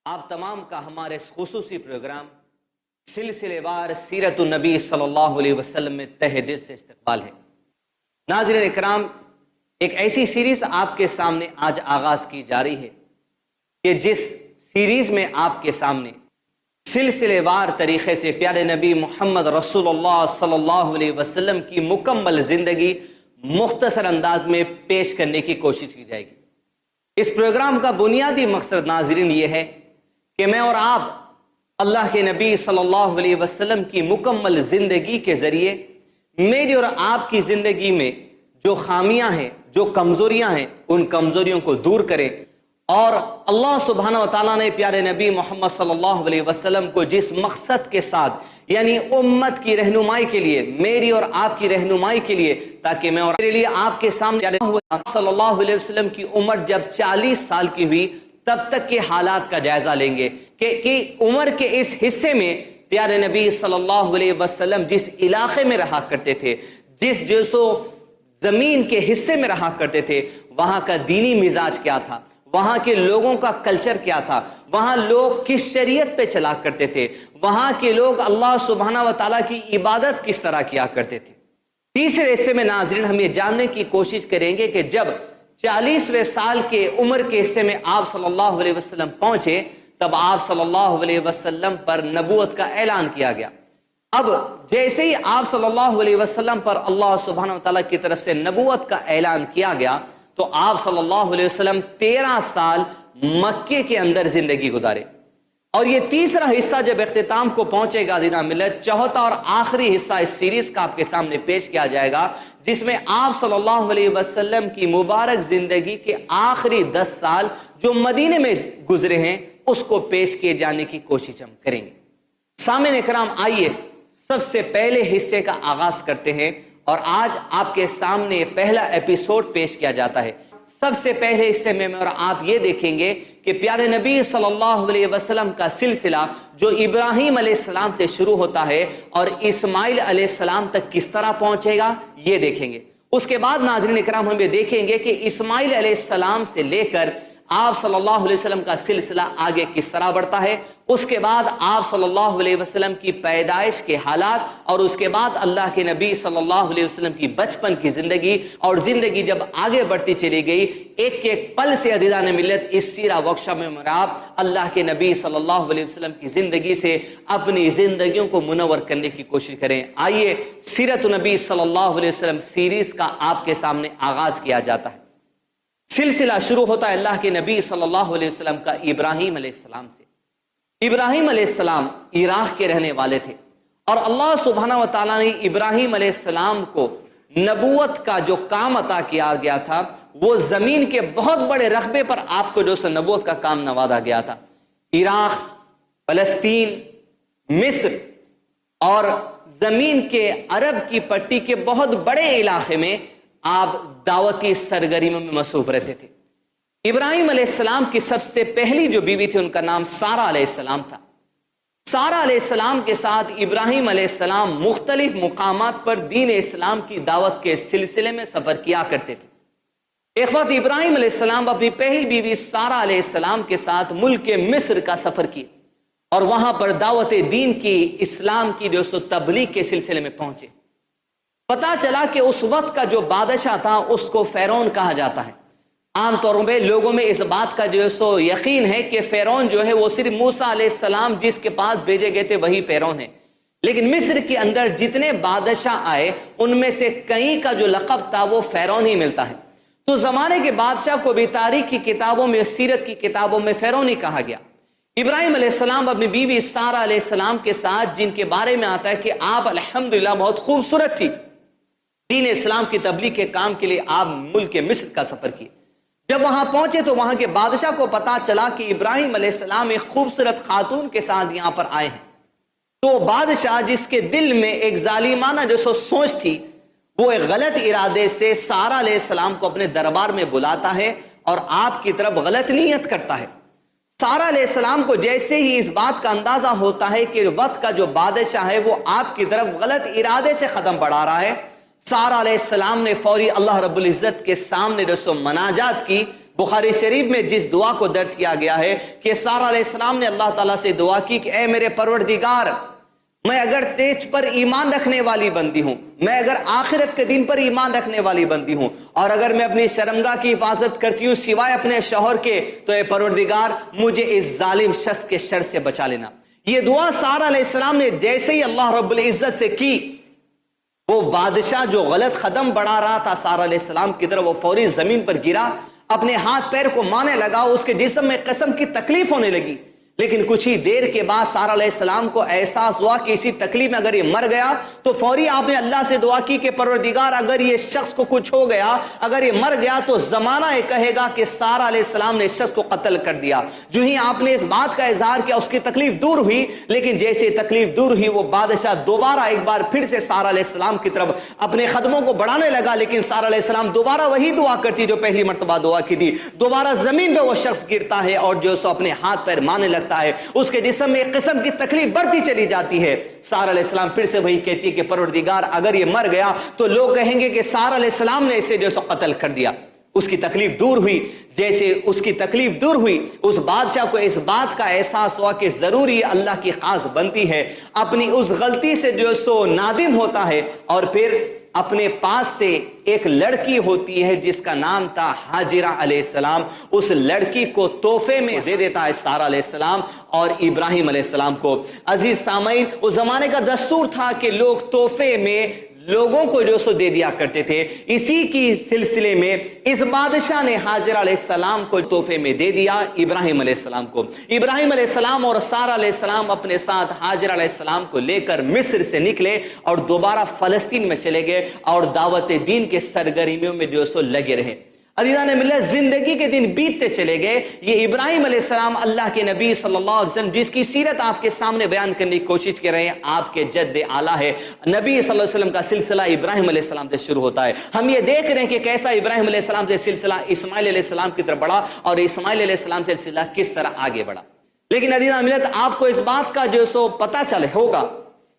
آپ تمام کا ہمارے اس خصوصی پروگرام سلسلے وار سیرت النبی صلی اللہ علیہ وسلم میں تہ دل سے استقبال ہے۔ ناظرین اکرام، ایک ایسی سیریز آپ کے سامنے آج آغاز کی جا رہی ہے کہ جس سیریز میں آپ کے سامنے سلسلے وار طریقے سے پیارے نبی محمد رسول اللہ صلی اللہ علیہ وسلم کی مکمل زندگی مختصر انداز میں پیش کرنے کی کوشش کی جائے گی۔ اس پروگرام کا بنیادی مقصد ناظرین یہ ہے کہ میں اور آپ اللہ کے نبی صلی اللہ علیہ وسلم کی مکمل زندگی کے ذریعے میری اور آپ کی زندگی میں جو خامیاں ہیں، جو کمزوریاں ہیں، ان کمزوریوں کو دور کریں، اور اللہ سبحانہ و تعالیٰ نے پیارے نبی محمد صلی اللہ علیہ وسلم کو جس مقصد کے ساتھ، یعنی امت کی رہنمائی کے لیے، میری اور آپ کی رہنمائی کے لیے، تاکہ میں اور میرے لیے آپ کے سامنے صلی اللہ علیہ وسلم کی عمر جب 40 سال کی ہوئی تب تک کے حالات کا جائزہ لیں گے کہ عمر کے اس حصے میں پیارے نبی صلی اللہ علیہ وسلم جس علاقے میں رہا کرتے تھے، جس زمین کے حصے میں رہا کرتے تھے، وہاں کا دینی مزاج کیا تھا، وہاں کے لوگوں کا کلچر کیا تھا، وہاں لوگ کس شریعت پہ چلا کرتے تھے، وہاں کے لوگ اللہ سبحانہ و تعالیٰ کی عبادت کس طرح کیا کرتے تھے۔ تیسرے حصے میں ناظرین ہم یہ جاننے کی کوشش کریں گے کہ جب 40ویں سال کے عمر کے حصے میں آپ صلی اللہ علیہ وسلم پہنچے، تب آپ صلی اللہ علیہ وسلم پر نبوت کا اعلان کیا گیا۔ اب جیسے ہی آپ صلی اللہ علیہ وسلم پر اللہ سبحانہ و تعالیٰ کی طرف سے نبوت کا اعلان کیا گیا تو آپ صلی اللہ علیہ وسلم 13 سال مکے کے اندر زندگی گزارے، اور یہ تیسرا حصہ جب اختتام کو پہنچے گا دینا ملت، چوتھا اور آخری حصہ اس سیریز کا آپ کے سامنے پیش کیا جائے گا، جس میں آپ صلی اللہ علیہ وسلم کی مبارک زندگی کے آخری 10 سال جو مدینے میں گزرے ہیں اس کو پیش کیے جانے کی کوشش ہم کریں گے۔ سامعین اکرام، آئیے سب سے پہلے حصے کا آغاز کرتے ہیں، اور آج آپ کے سامنے پہلا ایپیسوڈ پیش کیا جاتا ہے۔ سب سے پہلے حصے میں اور آپ یہ دیکھیں گے کہ پیارے نبی صلی اللہ علیہ وسلم کا سلسلہ جو ابراہیم علیہ السلام سے شروع ہوتا ہے اور اسماعیل علیہ السلام تک کس طرح پہنچے گا، یہ دیکھیں گے۔ اس کے بعد ناظرین اکرام ہم یہ دیکھیں گے کہ اسماعیل علیہ السلام سے لے کر آپ صلی اللہ علیہ وسلم کا سلسلہ آگے کس طرح بڑھتا ہے، اس کے بعد آپ صلی اللہ علیہ وسلم کی پیدائش کے حالات، اور اس کے بعد اللہ کے نبی صلی اللہ علیہ وسلم کی بچپن کی زندگی، اور زندگی جب آگے بڑھتی چلی گئی ایک ایک پل سے عزیزان ملت اس سیرہ ورکشاپ میں آپ اللہ کے نبی صلی اللہ علیہ وسلم کی زندگی سے اپنی زندگیوں کو منور کرنے کی کوشش کریں۔ آئیے سیرت نبی صلی اللہ علیہ وسلم سیریز کا آپ کے سامنے آغاز کیا جاتا ہے۔ سلسلہ شروع ہوتا ہے اللہ کے نبی صلی اللہ علیہ وسلم کا ابراہیم علیہ السلام سے۔ ابراہیم علیہ السلام عراق کے رہنے والے تھے، اور اللہ سبحانہ و تعالیٰ نے ابراہیم علیہ السلام کو نبوت کا جو کام عطا کیا گیا تھا، وہ زمین کے بہت بڑے رقبے پر آپ کو جو نبوت کا کام نوازا گیا تھا۔ عراق، فلسطین، مصر اور زمین کے عرب کی پٹی کے بہت بڑے علاقے میں آپ دعوتی سرگرمیوں میں مصروف رہتے تھے۔ ابراہیم علیہ السلام کی سب سے پہلی جو بیوی تھی ان کا نام سارہ علیہ السلام تھا۔ سارہ علیہ السلام کے ساتھ ابراہیم علیہ السلام مختلف مقامات پر دین اسلام کی دعوت کے سلسلے میں سفر کیا کرتے تھے۔ ایک وقت ابراہیم علیہ السلام اپنی پہلی بیوی سارہ علیہ السلام کے ساتھ ملک مصر کا سفر کیے، اور وہاں پر دعوت دین کی، اسلام کی جو تبلیغ کے سلسلے میں پہنچے۔ پتا چلا کہ اس وقت کا جو بادشاہ تھا اس کو فرعون کہا جاتا ہے۔ عام طور پہ لوگوں میں اس بات کا جو یقین ہے کہ فرعون جو ہے وہ صرف موسیٰ علیہ السلام جس کے پاس بھیجے گئے تھے وہی فرعون ہے، لیکن مصر کے اندر جتنے بادشاہ آئے ان میں سے کئی کا جو لقب تھا وہ فرعون ہی ملتا ہے۔ تو زمانے کے بادشاہ کو بھی تاریخ کی کتابوں میں، سیرت کی کتابوں میں فرعون ہی کہا گیا۔ ابراہیم علیہ السلام اپنی بیوی سارہ علیہ السلام کے ساتھ، جن کے بارے میں آتا ہے کہ آپ الحمدللہ بہت خوبصورت تھی، دین اسلام کی تبلیغ کے کام کے لیے آپ ملک مصر کا سفر کیے۔ جب وہاں پہنچے تو وہاں کے بادشاہ کو پتا چلا کہ ابراہیم علیہ السلام ایک خوبصورت خاتون کے ساتھ یہاں پر آئے ہیں، تو بادشاہ جس کے دل میں ایک ظالمانہ جو سوچ تھی، وہ ایک غلط ارادے سے سارہ علیہ السلام کو اپنے دربار میں بلاتا ہے اور آپ کی طرف غلط نیت کرتا ہے۔ سارہ علیہ السلام کو جیسے ہی اس بات کا اندازہ ہوتا ہے کہ وقت کا جو بادشاہ ہے وہ آپ کی طرف غلط ارادے سے قدم بڑھا رہا ہے، سارہ علیہ السلام نے فوری اللہ رب العزت کے سامنے جو مناجات کی، بخاری شریف میں جس دعا کو درج کیا گیا ہے کہ سارہ علیہ السلام نے اللہ تعالیٰ سے دعا کی کہ اے میرے پروردگار، میں اگر تیج پر ایمان رکھنے والی بندی ہوں، میں اگر آخرت کے دن پر ایمان رکھنے والی بندی ہوں، اور اگر میں اپنی شرمگاہ کی حفاظت کرتی ہوں سوائے اپنے شوہر کے، تو اے پروردگار مجھے اس ظالم شخص کے شر سے بچا لینا۔ یہ دعا سارہ علیہ السلام نے جیسے ہی اللہ رب العزت سے کی، وہ بادشاہ جو غلط قدم بڑھا رہا تھا سارہ علیہ السلام کی طرف، وہ فوری زمین پر گرا، اپنے ہاتھ پیر کو مارنے لگا، اس کے جسم میں قسم کی تکلیف ہونے لگی۔ لیکن کچھ ہی دیر کے بعد سارہ علیہ السلام کو احساس ہوا کہ اسی تکلیف میں اگر یہ مر گیا تو فوری آپ نے اللہ سے دعا کی کہ پروردگار اگر یہ شخص کو کچھ ہو گیا، اگر یہ مر گیا تو زمانہ یہ کہے گا کہ سارہ علیہ السلام نے اس شخص کو قتل کر دیا۔ جو ہی آپ نے اس بات کا اظہار کیا، اس کی تکلیف دور ہوئی، لیکن جیسے تکلیف دور ہوئی وہ بادشاہ دوبارہ ایک بار پھر سے سارہ علیہ السلام کی طرف اپنے قدموں کو بڑھانے لگا، لیکن سارہ علیہ السلام دوبارہ وہی دعا کرتی جو پہلی مرتبہ دعا کی تھی۔ دوبارہ زمین پہ وہ شخص گرتا ہے اور جو سو اپنے ہاتھ پیر مارنے لگتا ہے، اس کے جسم میں ایک قسم کی تکلیف بڑھتی چلی جاتی ہے۔ سارہ علیہ السلام پھر سے وہی کہتی ہے کہ پروردگار اگر یہ مر گیا تو لوگ کہیں گے کہ سارہ علیہ السلام نے اسے جو سو قتل کر دیا۔ اس کی تکلیف دور ہوئی۔ جیسے اس کی تکلیف دور ہوئی، اس بادشاہ کو اس بات کا احساس ہوا کہ ضروری اللہ کی خاص بنتی ہے، اپنی اس غلطی سے جو سو نادم ہوتا ہے، اور پھر اپنے پاس سے ایک لڑکی ہوتی ہے جس کا نام تھا ہاجرہ علیہ السلام، اس لڑکی کو تحفے میں دے دیتا ہے سارہ علیہ السلام اور ابراہیم علیہ السلام کو۔ عزیز سامعین، اس زمانے کا دستور تھا کہ لوگ تحفے میں لوگوں کو جو سو دے دیا کرتے تھے۔ اسی کی سلسلے میں اس بادشاہ نے ہاجرہ علیہ السلام کو تحفے میں دے دیا ابراہیم علیہ السلام کو۔ ابراہیم علیہ السلام اور سارہ علیہ السلام اپنے ساتھ ہاجرہ علیہ السلام کو لے کر مصر سے نکلے اور دوبارہ فلسطین میں چلے گئے اور دعوت دین کے سرگرمیوں میں جو سو لگے رہے۔ عزیزان ملت، زندگی کے دن بیتتے چلے گئے۔ یہ ابراہیم علیہ السلام اللہ کے نبی صلی اللہ علیہ وسلم جس کی سیرت آپ کے سامنے بیان کرنے کی کوشش کر رہے ہیں، آپ کے جد اعلیٰ ہے۔ نبی صلی اللہ علیہ وسلم کا سلسلہ ابراہیم علیہ السلام سے شروع ہوتا ہے۔ ہم یہ دیکھ رہے ہیں کہ کیسا ابراہیم علیہ السلام سے سلسلہ اسماعیل علیہ السلام کی طرف بڑھا اور اسماعیل علیہ السلام سے سلسلہ کس طرح آگے بڑھا۔ لیکن عزیزان ملت، آپ کو اس بات کا جو سو پتہ چلے ہوگا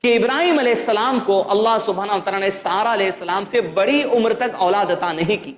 کہ ابراہیم علیہ السلام کو اللہ سبحانہ و تعالیٰ نے سارہ علیہ السلام سے بڑی عمر تک اولاد عطا نہیں کی،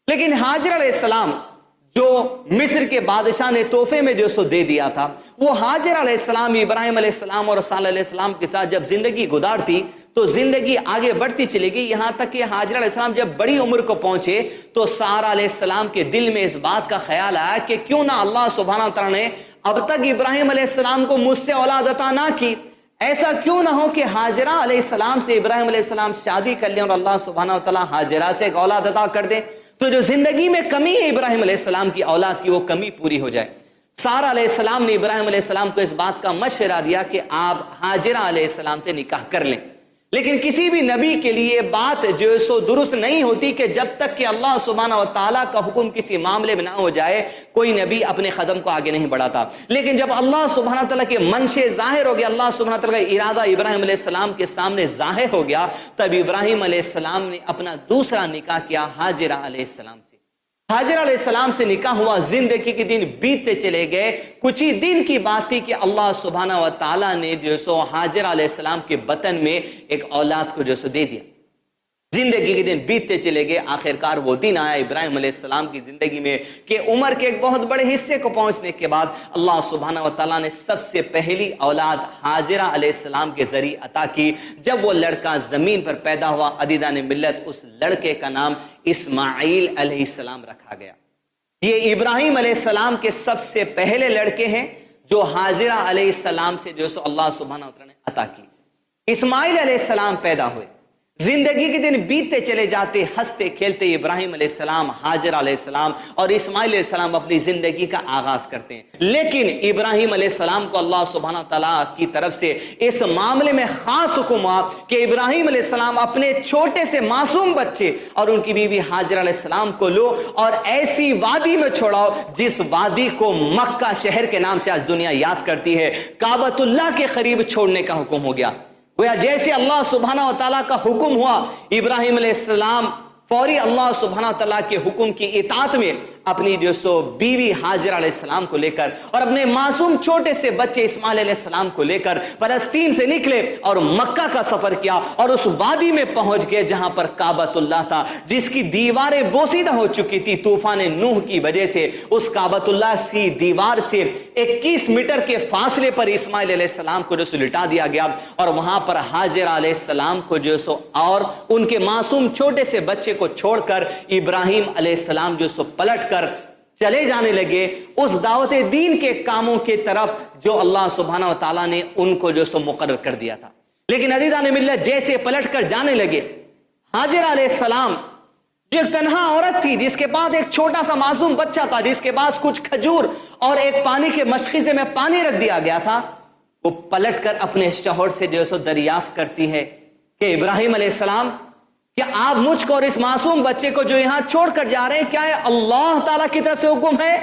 لیکن ہاجرہ علیہ السلام جو مصر کے بادشاہ نے تحفے میں جو سو دے دیا تھا، وہ ہاجرہ علیہ السلام ابراہیم علیہ السلام اور سارہ علیہ السلام کے ساتھ جب زندگی گزارتی تو زندگی آگے بڑھتی چلی گئی، یہاں تک کہ ہاجرہ علیہ السلام جب بڑی عمر کو پہنچے تو سارہ علیہ السلام کے دل میں اس بات کا خیال آیا کہ کیوں نہ اللہ سبحانہ وتعالیٰ نے اب تک ابراہیم علیہ السلام کو مجھ سے اولاد عطا نہ کی، ایسا کیوں نہ ہو کہ ہاجرہ علیہ السلام سے ابراہیم علیہ السلام شادی کر لیں اور اللہ سبحانہ وتعالیٰ ہاجرہ سے ایک اولاد عطا کر دیں، تو جو زندگی میں کمی ہے ابراہیم علیہ السلام کی اولاد کی، وہ کمی پوری ہو جائے۔ سارہ علیہ السلام نے ابراہیم علیہ السلام کو اس بات کا مشورہ دیا کہ آپ ہاجرہ علیہ السلام سے نکاح کر لیں، لیکن کسی بھی نبی کے لیے بات جو سو درست نہیں ہوتی کہ جب تک کہ اللہ سبحانہ و تعالیٰ کا حکم کسی معاملے میں نہ ہو جائے کوئی نبی اپنے قدم کو آگے نہیں بڑھاتا۔ لیکن جب اللہ سبحانہ و تعالیٰ کے منشے ظاہر ہو گیا، اللہ سبحانہ و تعالیٰ کا ارادہ ابراہیم علیہ السلام کے سامنے ظاہر ہو گیا، تب ابراہیم علیہ السلام نے اپنا دوسرا نکاح کیا ہاجرہ علیہ السلام سے۔ ہاجرہ علیہ السلام سے نکاح ہوا، زندگی کے دن بیتتے چلے گئے۔ کچھ ہی دن کی بات تھی کہ اللہ سبحانہ و تعالیٰ نے جو سو ہاجرہ علیہ السلام کے بطن میں ایک اولاد کو جو سو دے دیا۔ زندگی کے دن بیتتے چلے گئے، آخرکار وہ دن آیا ابراہیم علیہ السلام کی زندگی میں کہ عمر کے ایک بہت بڑے حصے کو پہنچنے کے بعد اللہ سبحانہ و تعالیٰ نے سب سے پہلی اولاد ہاجرہ علیہ السلام کے ذریعے عطا کی۔ جب وہ لڑکا زمین پر پیدا ہوا، عزیزان ملت، اس لڑکے کا نام اسماعیل علیہ السلام رکھا گیا۔ یہ ابراہیم علیہ السلام کے سب سے پہلے لڑکے ہیں جو ہاجرہ علیہ السلام سے جو سو اللہ سبحانہ و تعالیٰ نے عطا کی۔ اسماعیل علیہ السلام پیدا ہوئے، زندگی کے دن بیتتے چلے جاتے، ہنستے کھیلتے ابراہیم علیہ السلام، ہاجرہ علیہ السلام اور اسماعیل علیہ السلام اپنی زندگی کا آغاز کرتے ہیں۔ لیکن ابراہیم علیہ السلام کو اللہ سبحانہ تعالیٰ کی طرف سے اس معاملے میں خاص حکم ہوا کہ ابراہیم علیہ السلام اپنے چھوٹے سے معصوم بچے اور ان کی بیوی ہاجرہ علیہ السلام کو لو اور ایسی وادی میں چھوڑاؤ جس وادی کو مکہ شہر کے نام سے آج دنیا یاد کرتی ہے۔ کعبۃ اللہ کے قریب چھوڑنے کا حکم ہو گیا۔ گویا جیسے اللہ سبحانہ و تعالیٰ کا حکم ہوا، ابراہیم علیہ السلام فوری اللہ سبحانہ و تعالیٰ کے حکم کی اطاعت میں اپنی جو سو بیوی حاجر علیہ السلام کو لے کر اور اپنے معصوم چھوٹے سے بچے اسماعیل علیہ السلام کو لے کر فلسطین سے نکلے اور مکہ کا سفر کیا اور اس وادی میں پہنچ گئے جہاں پر کعبۃ اللہ تھا، جس کی دیواریں بوسیدہ ہو چکی تھی طوفان نوح کی وجہ سے۔ اس کعبۃ اللہ سی دیوار سے 21 میٹر کے فاصلے پر اسماعیل علیہ السلام کو جو سو لٹا دیا گیا، اور وہاں پر حاجر علیہ السلام کو جو سو اور ان کے معصوم چھوٹے سے بچے کو چھوڑ کر ابراہیم علیہ السلام جو سو پلٹ کر چلے جانے لگے اس دعوت دین کے کاموں کی طرف جو اللہ سبحانہ و تعالیٰ نے ان کو جو سو مقرر کر دیا تھا۔ لیکن عزیزان ملت جیسے پلٹ کر جانے لگے، حاجر علیہ السلام جو ایک تنہا عورت تھی، جس کے پاس ایک چھوٹا سا معصوم بچہ تھا، جس کے پاس کچھ کھجور اور ایک پانی کے مشخیزے میں پانی رکھ دیا گیا تھا، وہ پلٹ کر اپنے شوہر سے جو سو دریافت کرتی ہے کہ ابراہیم علیہ السلام، کیا آپ مجھ کو اور اس معصوم بچے کو جو یہاں چھوڑ کر جا رہے ہیں، کیا ہے اللہ تعالیٰ کی طرف سے حکم ہے؟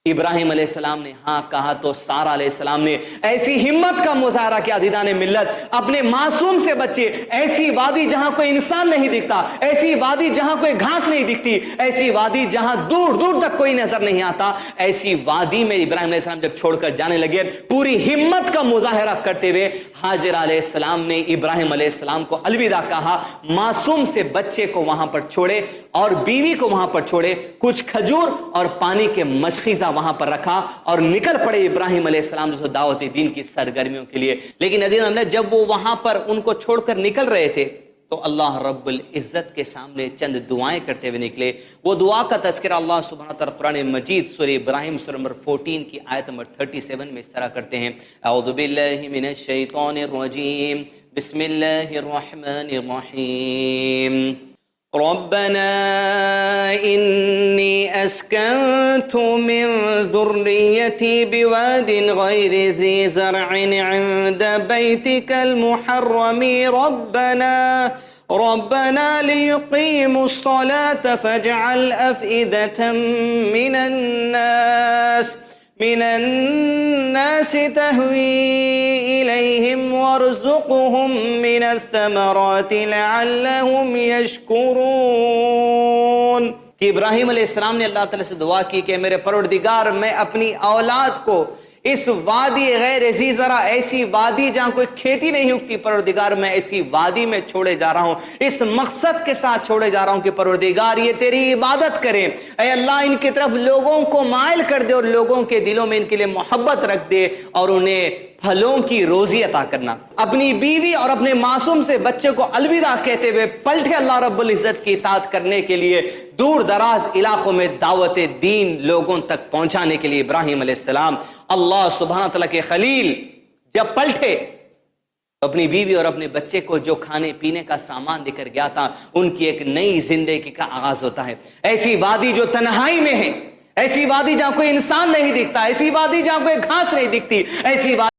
ابراہیم علیہ السلام نے ہاں کہا تو سارہ علیہ السلام نے ایسی ہمت کا مظاہرہ کیا عزیزان ملت، اپنے معصوم سے بچے، ایسی وادی جہاں کوئی انسان نہیں دکھتا، ایسی وادی جہاں کوئی گھاس نہیں دکھتی، ایسی وادی جہاں دور دور تک کوئی نظر نہیں آتا، ایسی وادی میں ابراہیم علیہ السلام جب چھوڑ کر جانے لگے، پوری ہمت کا مظاہرہ کرتے ہوئے حاجر علیہ السلام نے ابراہیم علیہ السلام کو الوداع کہا، معصوم سے بچے کو وہاں پر چھوڑے اور بیوی کو وہاں پر چھوڑے، کچھ کھجور اور پانی کے مشخیزہ وہاں پر رکھا اور نکل پڑے ابراہیم علیہ السلام جو دعوت دین کی سرگرمیوں کے لیے۔ لیکن عزیزان نے جب وہ وہاں پر ان کو چھوڑ کر نکل رہے تھے تو اللہ رب العزت کے سامنے چند دعائیں کرتے ہوئے نکلے۔ وہ دعا کا تذکرہ اللہ سبحانہ تعالیٰ قرآن مجید سورہ ابراہیم سورہ نمبر 14 کی آیت نمبر 37 میں اس طرح کرتے ہیں، اعوذ باللہ من الشیطان الرجیم، بسم اللہ الرحمن الرحیم، ربنا إني أسكنت من ذريتي بواد غير ذي زرع عند بيتك المحرم ربنا ليقيموا الصلاة فاجعل أفئدة من الناس تهوي إليهم وارزقهم من الثمرات لعلهم يشكرون۔ کہ ابراہیم علیہ السلام نے اللہ تعالیٰ سے دعا کی کہ میرے پروردگار، میں اپنی اولاد کو اس وادی غیر ذی زرع، ایسی وادی جہاں کوئی کھیتی نہیں اگتی، پروردگار میں ایسی وادی میں چھوڑے جا رہا ہوں، اس مقصد کے ساتھ چھوڑے جا رہا ہوں کہ پروردگار یہ تیری عبادت کریں، اے اللہ ان کی طرف لوگوں کو مائل کر دے اور لوگوں کے دلوں میں ان کے لیے محبت رکھ دے اور انہیں پھلوں کی روزی عطا کرنا۔ اپنی بیوی اور اپنے معصوم سے بچے کو الوداع کہتے ہوئے پلٹے اللہ رب العزت کی اطاعت کرنے کے لیے دور دراز علاقوں میں دعوت دین لوگوں تک پہنچانے کے لیے ابراہیم علیہ السلام، اللہ سبحانہ تعالیٰ کے خلیل، جب پلٹے اپنی بیوی اور اپنے بچے کو جو کھانے پینے کا سامان دے کر گیا تھا، ان کی ایک نئی زندگی کا آغاز ہوتا ہے۔ ایسی وادی جو تنہائی میں ہے، ایسی وادی جہاں کوئی انسان نہیں دکھتا، ایسی وادی جہاں کوئی گھاس نہیں دکھتی، ایسی وادی